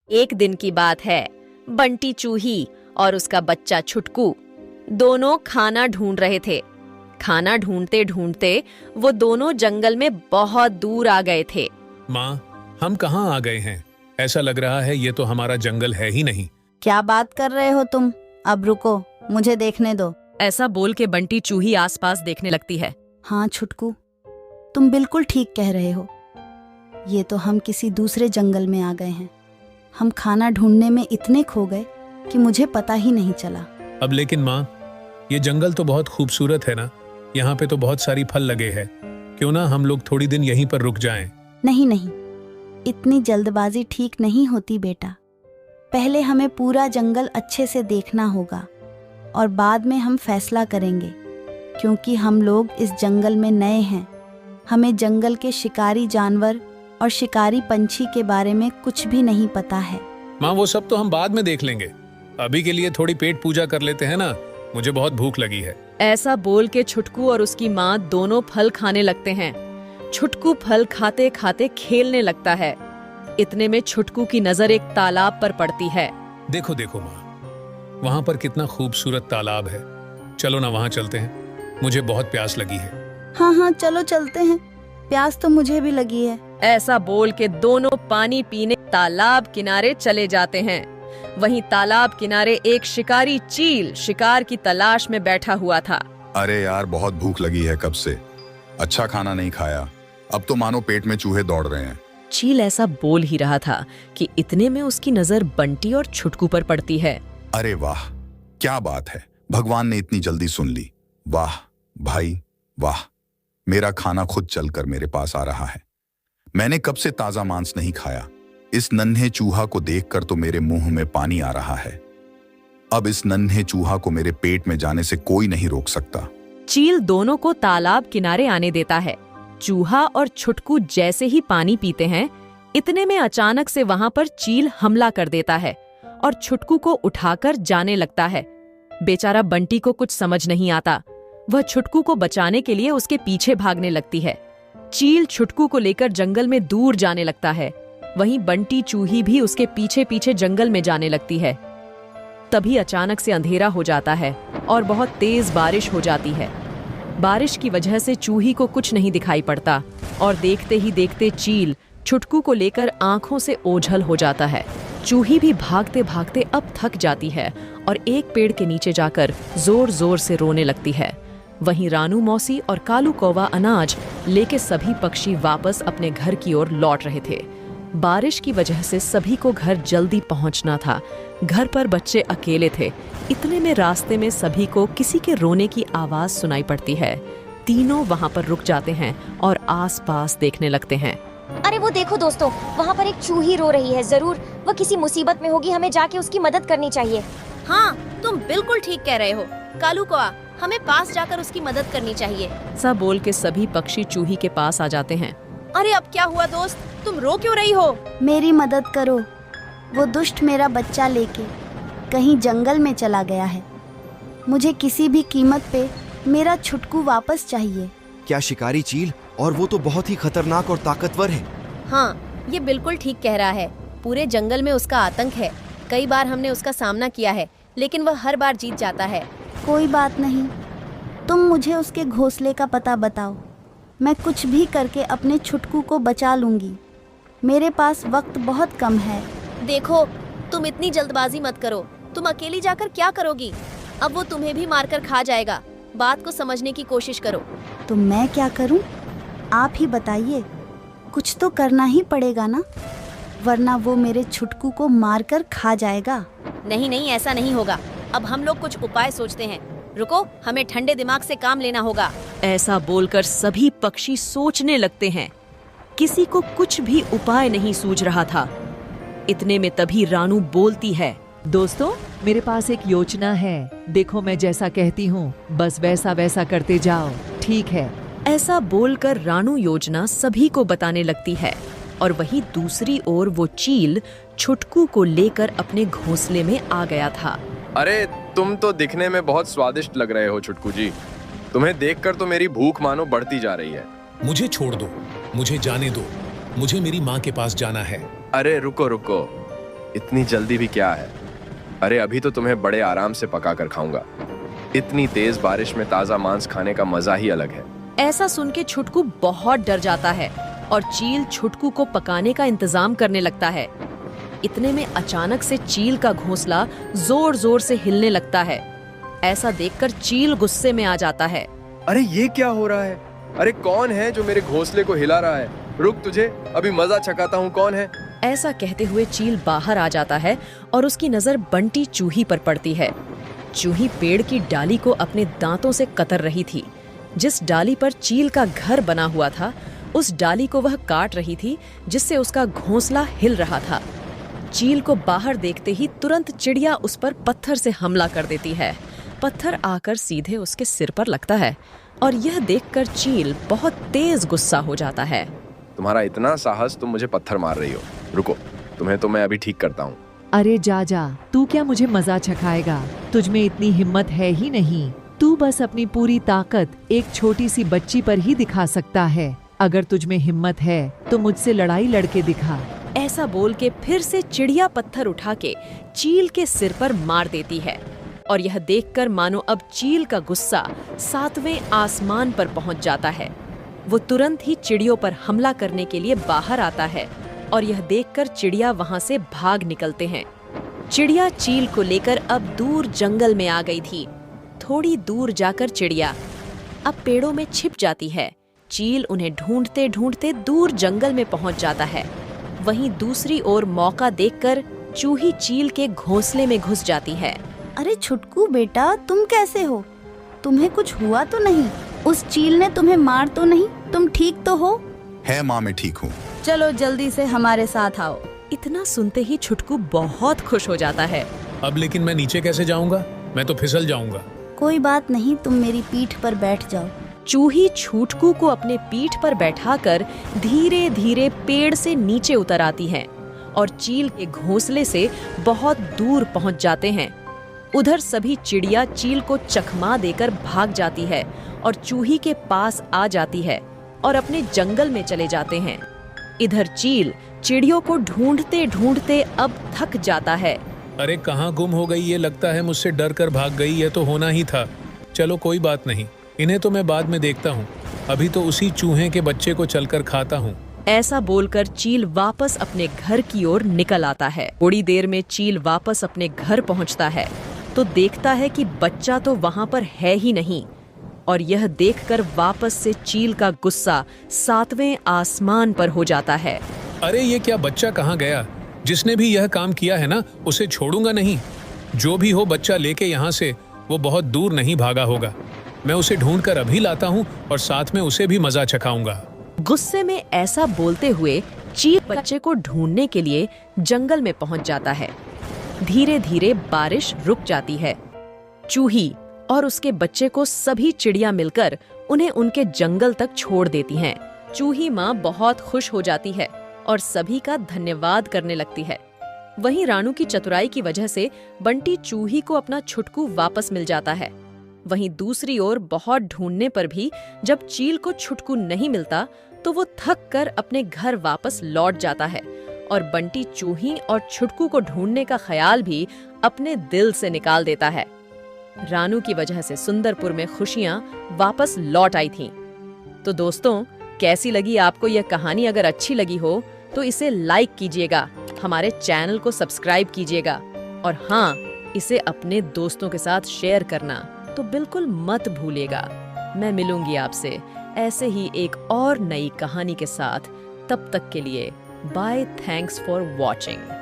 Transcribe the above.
एक दिन की बात है। बंटी चूही और उसका बच्चा छुटकू दोनों खाना ढूंढ रहे थे। खाना ढूंढते ढूंढते वो दोनों जंगल में बहुत दूर आ गए थे। माँ, हम कहाँ आ गए हैं? ऐसा लग रहा है ये तो हमारा जंगल है ही नहीं। क्या बात कर रहे हो तुम? अब रुको, मुझे देखने दो। ऐसा बोल के बंटी चूही आसपास देखने लगती है। हाँ छुटकू, तुम बिल्कुल ठीक कह रहे हो। ये तो हम किसी दूसरे जंगल में आ गए हैं। हम खाना ढूंढने में इतने खो गए कि मुझे पता ही नहीं चला। अब लेकिन माँ, ये जंगल तो बहुत खूबसूरत है ना। यहाँ पे तो बहुत सारी फल लगे हैं। क्यों ना हम लोग थोड़ी दिन यहीं पर रुक जाएं? नहीं नहीं, इतनी जल्दबाजी ठीक नहीं होती बेटा। पहले हमें पूरा जंगल अच्छे से देखना होगा और बाद में हम फैसला करेंगे, क्योंकि हम लोग इस जंगल में नए हैं। हमें जंगल के शिकारी जानवर और शिकारी पंछी के बारे में कुछ भी नहीं पता है। माँ, वो सब तो हम बाद में देख लेंगे। अभी के लिए थोड़ी पेट पूजा कर लेते हैं ना। मुझे बहुत भूख लगी है। ऐसा बोल के छुटकू और उसकी माँ दोनों फल खाने लगते हैं। छुटकू फल खाते खाते खेलने लगता है। इतने में छुटकू की नजर एक तालाब पर पड़ती है। देखो देखो माँ, वहाँ पर कितना खूबसूरत तालाब है। चलो ना वहाँ चलते हैं। मुझे बहुत प्यास लगी है। हाँ हाँ, चलो चलते हैं। प्यास तो मुझे भी लगी है। ऐसा बोल के दोनों पानी पीने तालाब किनारे चले जाते हैं। वहीं तालाब किनारे एक शिकारी चील शिकार की तलाश में बैठा हुआ था। अरे यार, बहुत भूख लगी है कब से। अच्छा खाना नहीं खाया। अब तो मानो पेट में चूहे दौड़ रहे हैं। चील ऐसा बोल ही रहा था कि इतने में उसकी नजर बंटी और छुटकू पर पड़ती है। अरे वाह, क्या बात है। भगवान ने इतनी जल्दी सुन ली। वाह भाई वाह, मेरा खाना खुद चलकर मेरे पास आ रहा है। मैंने कब से ताजा मांस नहीं खाया। इस नन्हे चूहा को देखकर तो मेरे मुंह में पानी आ रहा है। अब इस नन्हे चूहा को मेरे पेट में जाने से कोई नहीं रोक सकता। चील दोनों को तालाब किनारे आने देता है। चूहा और छुटकू जैसे ही पानी पीते हैं, इतने में अचानक से वहां पर चील हमला कर देता है और छुटकू को उठाकर जाने लगता है। बेचारा बंटी को कुछ समझ नहीं आता। वह छुटकू को बचाने के लिए उसके पीछे भागने लगती है। चील छुटकू को लेकर जंगल में दूर जाने लगता है। वहीं बंटी चूही भी उसके पीछे पीछे जंगल में जाने लगती है। तभी अचानक से अंधेरा हो जाता है और बहुत तेज बारिश हो जाती है। बारिश की वजह से चूही को कुछ नहीं दिखाई पड़ता और देखते ही देखते चील छुटकू को लेकर आंखों से ओझल हो जाता है। चूही भी भागते भागते अब थक जाती है और एक पेड़ के नीचे जाकर जोर जोर से रोने लगती है। वहीं रानू मौसी और कालू कौवा अनाज लेके सभी पक्षी वापस अपने घर की ओर लौट रहे थे। बारिश की वजह से सभी को घर जल्दी पहुंचना था। घर पर बच्चे अकेले थे। इतने में रास्ते में सभी को किसी के रोने की आवाज सुनाई पड़ती है। तीनों वहां पर रुक जाते हैं और आसपास देखने लगते हैं। अरे वो देखो दोस्तों, वहाँ पर एक चूही रो रही है। जरूर वह किसी मुसीबत में होगी। हमें जाके उसकी मदद करनी चाहिए। हाँ, तुम बिल्कुल ठीक कह रहे हो कालू कौवा। हमें पास जाकर उसकी मदद करनी चाहिए। ऐसा बोल के सभी पक्षी चूही के पास आ जाते हैं। अरे अब क्या हुआ दोस्त, तुम रो क्यों रही हो? मेरी मदद करो। वो दुष्ट मेरा बच्चा लेके कहीं जंगल में चला गया है। मुझे किसी भी कीमत पे मेरा छुटकू वापस चाहिए। क्या शिकारी चील? और वो तो बहुत ही खतरनाक और ताकतवर है। हाँ, ये बिल्कुल ठीक कह रहा है। पूरे जंगल में उसका आतंक है। कई बार हमने उसका सामना किया है, लेकिन वह हर बार जीत जाता है। कोई बात नहीं, तुम मुझे उसके घोंसले का पता बताओ। मैं कुछ भी करके अपने छुटकू को बचा लूंगी। मेरे पास वक्त बहुत कम है। देखो, तुम इतनी जल्दबाजी मत करो। तुम अकेली जाकर क्या करोगी? अब वो तुम्हें भी मारकर खा जाएगा। बात को समझने की कोशिश करो। तो मैं क्या करूं? आप ही बताइए। कुछ तो करना ही पड़ेगा ना, वरना वो मेरे छुटकू को मारकर खा जाएगा। नहीं नहीं, ऐसा नहीं होगा। अब हम लोग कुछ उपाय सोचते हैं। रुको, हमें ठंडे दिमाग से काम लेना होगा। ऐसा बोलकर सभी पक्षी सोचने लगते हैं। किसी को कुछ भी उपाय नहीं सूझ रहा था। इतने में तभी रानू बोलती है। दोस्तों, मेरे पास एक योजना है। देखो, मैं जैसा कहती हूँ बस वैसा वैसा करते जाओ, ठीक है? ऐसा बोलकर रानू योजना सभी को बताने लगती है और वहीं दूसरी ओर वो चील छुटकू को लेकर अपने घोंसले में आ गया था। अरे तुम तो दिखने में बहुत स्वादिष्ट लग रहे हो छुटकू जी। तुम्हें देखकर तो मेरी भूख मानो बढ़ती जा रही है। मुझे छोड़ दो, मुझे जाने दो। मुझे मेरी माँ के पास जाना है। अरे रुको रुको, इतनी जल्दी भी क्या है? अरे अभी तो तुम्हें बड़े आराम से पका कर खाऊंगा। इतनी तेज बारिश में ताजा मांस खाने का मजा ही अलग है। ऐसा सुन के छुटकू बहुत डर जाता है और चील छुटकू को पकाने का इंतजाम करने लगता है। इतने में अचानक से चील का घोंसला जोर जोर से हिलने लगता है। ऐसा देखकर चील गुस्से में आ जाता है। अरे ये क्या हो रहा है? अरे कौन है जो मेरे घोंसले को हिला रहा है? रुक, तुझे अभी मजा चखाता हूँ, कौन है? ऐसा कहते हुए चील बाहर आ जाता है और उसकी नजर बंटी चूही पर पड़ती है। चूही पेड़ की डाली को अपने दांतों से कतर रही थी। जिस डाली पर चील का घर बना हुआ था, उस डाली को वह काट रही थी, जिससे उसका घोंसला हिल रहा था। चील को बाहर देखते ही तुरंत चिड़िया उस पर पत्थर से हमला कर देती है। पत्थर आकर सीधे उसके सिर पर लगता है और यह देखकर चील बहुत तेज गुस्सा हो जाता है। तुम्हारा इतना साहस, तुम मुझे पत्थर मार रही हो। रुको, तुम्हें तो मैं अभी ठीक करता हूँ। अरे जा जा, तू क्या मुझे मजा चखाएगा? तुझ में इतनी हिम्मत है ही नहीं। तू बस अपनी पूरी ताकत एक छोटी सी बच्ची पर ही दिखा सकता है। अगर तुझ में हिम्मत है तो मुझसे लड़ाई लड़के दिखा। ऐसा बोल के फिर से चिड़िया पत्थर उठा के चील के सिर पर मार देती है और यह देखकर मानो अब चील का गुस्सा 7वें आसमान पर पहुंच जाता है। वो तुरंत ही चिड़ियों पर हमला करने के लिए बाहर आता है और यह देखकर चिड़िया वहां से भाग निकलते हैं। चिड़िया चील को लेकर अब दूर जंगल में आ गई थी। थोड़ी दूर जाकर चिड़िया अब पेड़ों में छिप जाती है। चील उन्हें ढूंढते ढूंढते दूर जंगल में पहुंच जाता है। वहीं दूसरी ओर मौका देखकर चूही चील के घोंसले में घुस जाती है। अरे छुटकू बेटा, तुम कैसे हो? तुम्हें कुछ हुआ तो नहीं? उस चील ने तुम्हें मार तो नहीं? तुम ठीक तो हो? है माँ, मैं ठीक हूँ। चलो जल्दी से हमारे साथ आओ। इतना सुनते ही छुटकू बहुत खुश हो जाता है। अब लेकिन मैं नीचे कैसे जाऊंगा? मैं तो फिसल जाऊंगा। कोई बात नहीं, तुम मेरी पीठ पर बैठ जाओ। चूही छुटकू को अपने पीठ पर बैठाकर धीरे धीरे पेड़ से नीचे उतर आती है और चील के घोंसले से बहुत दूर पहुंच जाते हैं। उधर सभी चिड़िया चील को चकमा देकर भाग जाती है और चूही के पास आ जाती है और अपने जंगल में चले जाते हैं। इधर चील चिड़ियों को ढूंढते ढूंढते अब थक जाता है। अरे कहाँ गुम हो गई? ये लगता है मुझसे डर कर भाग गई। ये तो होना ही था। चलो कोई बात नहीं, इन्हें तो मैं बाद में देखता हूँ। अभी तो उसी चूहे के बच्चे को चलकर खाता हूँ। ऐसा बोलकर चील वापस अपने घर की ओर निकल आता है। थोड़ी देर में चील वापस अपने घर पहुँचता है तो देखता है कि बच्चा तो वहाँ पर है ही नहीं और यह देखकर वापस से चील का गुस्सा 7वें आसमान पर हो जाता है। अरे ये क्या, बच्चा कहाँ गया? जिसने भी यह काम किया है ना, उसे छोड़ूंगा नहीं। जो भी हो, बच्चा लेके यहाँ से। वो बहुत दूर नहीं भागा होगा। मैं उसे ढूंढकर अभी लाता हूँ और साथ में उसे भी मजा चखाऊंगा। गुस्से में ऐसा बोलते हुए चील बच्चे को ढूंढने के लिए जंगल में पहुंच जाता है। धीरे धीरे बारिश रुक जाती है। चूही और उसके बच्चे को सभी चिड़िया मिलकर उन्हें उनके जंगल तक छोड़ देती हैं। चूही माँ बहुत खुश हो जाती है और सभी का धन्यवाद करने लगती है। वहीं रानू की चतुराई की वजह से बंटी चूही को अपना छुटकू वापस मिल जाता है। वहीं दूसरी ओर बहुत ढूंढने पर भी जब चील को छुटकू नहीं मिलता तो वो थक कर अपने घर वापस लौट जाता है और बंटी चूही और छुटकू को ढूंढने का ख्याल भी अपने दिल से निकाल देता है। रानू की वजह से सुंदरपुर में खुशियां वापस लौट आई थीं। तो दोस्तों, कैसी लगी आपको यह कहानी? अगर अच्छी लगी हो तो इसे लाइक कीजिएगा, हमारे चैनल को सब्सक्राइब कीजिएगा और हाँ, इसे अपने दोस्तों के साथ शेयर करना तो बिल्कुल मत भूलिएगा। मैं मिलूंगी आपसे ऐसे ही एक और नई कहानी के साथ। तब तक के लिए बाय। Thanks for watching.